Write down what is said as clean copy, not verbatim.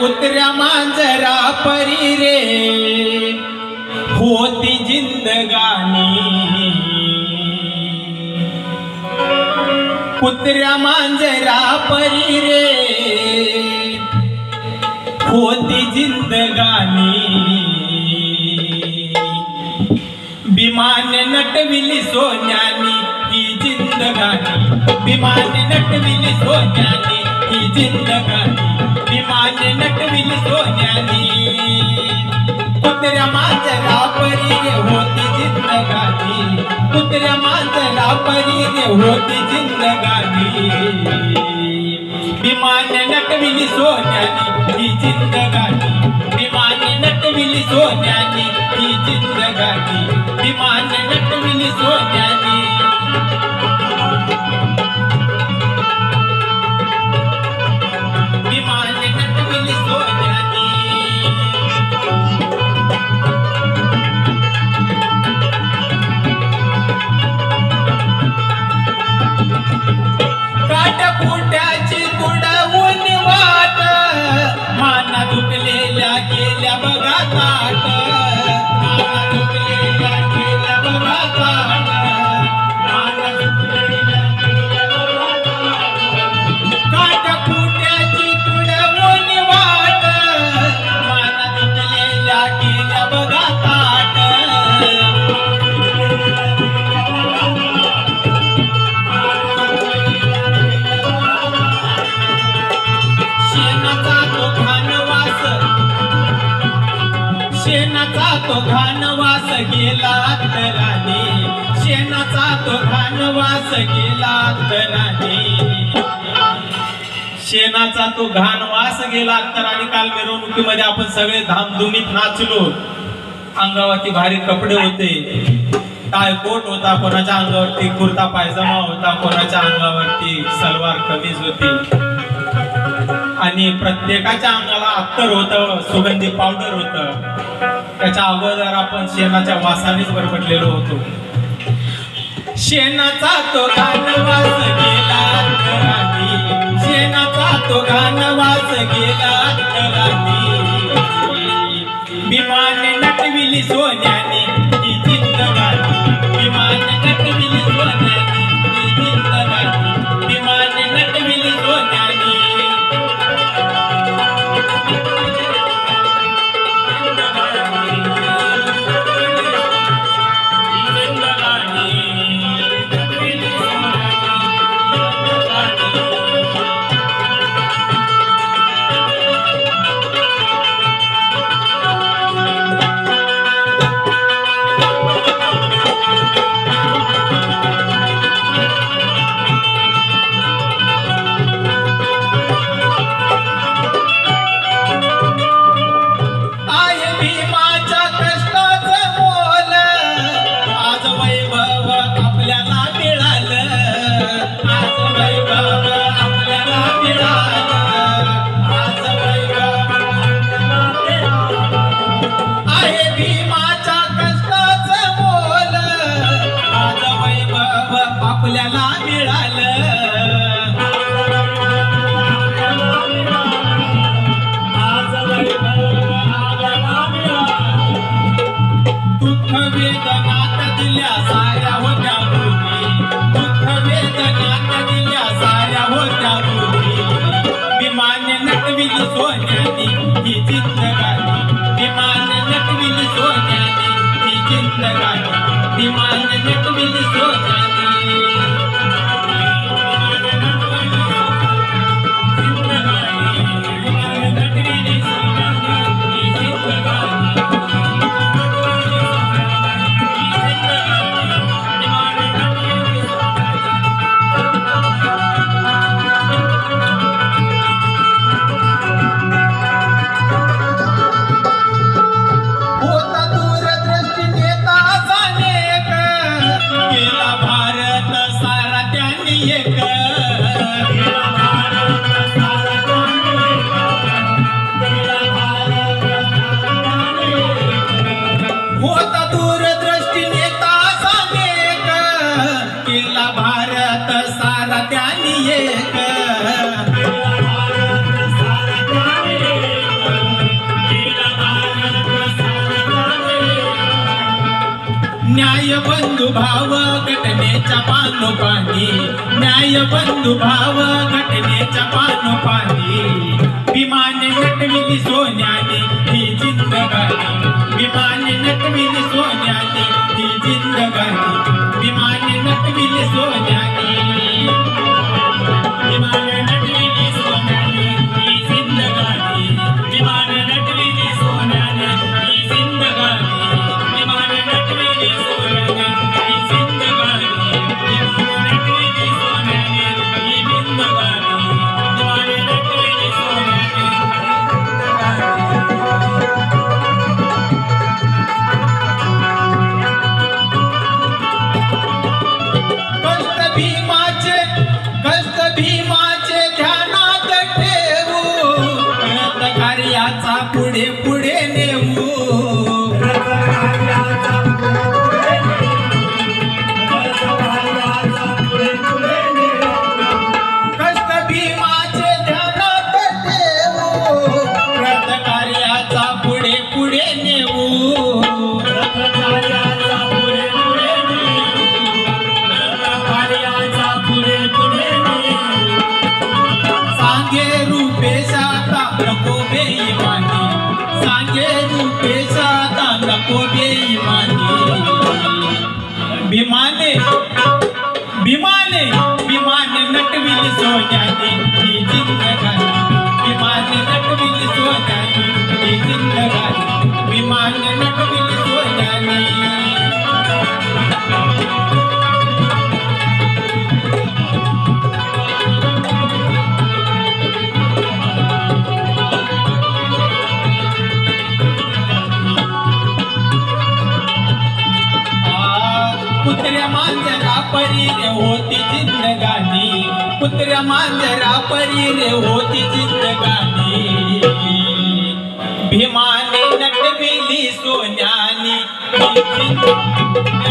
कुत्र्या मांजरा परी रे होती जिंदगानी, कुत्र्या मांजरा परी रे होती जिंदगानी, विमान नटविली सोन्यानी ही जिंदगानी, विमान नटविली सोन्यानी ही जिंदगानी, विमान नटविली सोन्यानी, कुत्र्या मांजरा परी रे होती जिंदगानी, कुत्र्या मांजरा परी रे होती जिंदगानी, विमान नटविली सोन्यानी ही जिंदगानी, विमान नटविली सोन्यानी ही जिंदगानी, विमान नटविली सोन्यानी, विमान नटविली सोन्यानी, काटकुट्याची कुडवून वाट माना दुखलेल्या गेल्या बघा ताट, माना दुखलेल्या गेल्या बघा ताट, माना दुखलेल्या गेल्या बघा ताट, काटकुट्याची कुडवून वाट माना दुखलेल्या गेल्या बघा ताट, शेणाचा तो घाणवास गेला अत्तराने, शेणाचा तो घाणवास गेला अत्तराने, शेणाचा तो घाणवास गेला अत्तराने. काल मिरवणुकीमध्ये आपण सगळे धामधुमीत नाचलो, अंगावरती भारी कपडे होते, टाय कोट होता, कोणाच्या अंगावरती कुर्ता पायजमा होता, कोणाच्या अंगावरती सलवार कमीज होती आणि प्रत्येकाच्या अंगाला अत्तर होतं, सुगंधी पावडर होतं. त्याच्या अगोदर आपण शेणाच्या वासानेच बरबटलेलो होतो. शेणाचा तो घाणवास गेला अत्तराने, शेणाचा तो घाणवास गेला अत्तराने, विमान नटविली सोन्याने ही जिंदगानी, विमान नटविली सोन्याने ही जिंदगानी, विमान नटविली सोन्याने, आपल्याला मिळालं, दुःख वेदनात दिल्या साऱ्या होत्या भूमी, दुःख वेदनात दिल्या साऱ्या होत्या भूमी, विमान नटविली सोन्यानी ही जिंदगानी, विमान नटविली सोन्यानी ही जिंदगानी, विमान नटविली सोन्यानी, बंधू भाव घटनेच्या पानोपानी, न्याय बंधू भाव घटनेच्या पानोपानी, विमाने नटविली सोन्याने ही जिंदगानी, विमाने नटविली सोन्याने ही जिंदगानी, विमाने नटविली सोन्याने, विमाने नटविली सोन्याने ही जिंदगानी, विमाने नटविली सोन्याने ही जिंदगानी, विमाने नटविली सोन्याने ही जिंदगानी, विमाने नटविली सोन्याने ही जिंदगानी, विमाने नटविली सोन्याने भीमाचे ध्यानात ठेवू, रथ कार्याचा पुढे पुढे नेऊ, कष्ट भीमाचे ध्यानात ठेवू, रथ कार्याचा पुढे पुढे नेऊ, रथ कार्याचा पुढे पुढे नेऊ, रथ कार्याचा पुढे पुढे सांगे रूपेशा नको बेईमानी, सांगे रूपेशा नको बेईमानी, भीमाने भीमाने भीमाने नटविली सोन्याने ही जिंदगानी, भीमाने नटविली सोन्याने ही जिंदगानी, भीमाने नटविली सोन्याने पुत्र्या मांजरा परी रे होती जिंदगानी, पुत्र्या मांजरा परी रे होती जिंदगानी, भीमाने नटविली सोन्यानी ही जिंदगानी।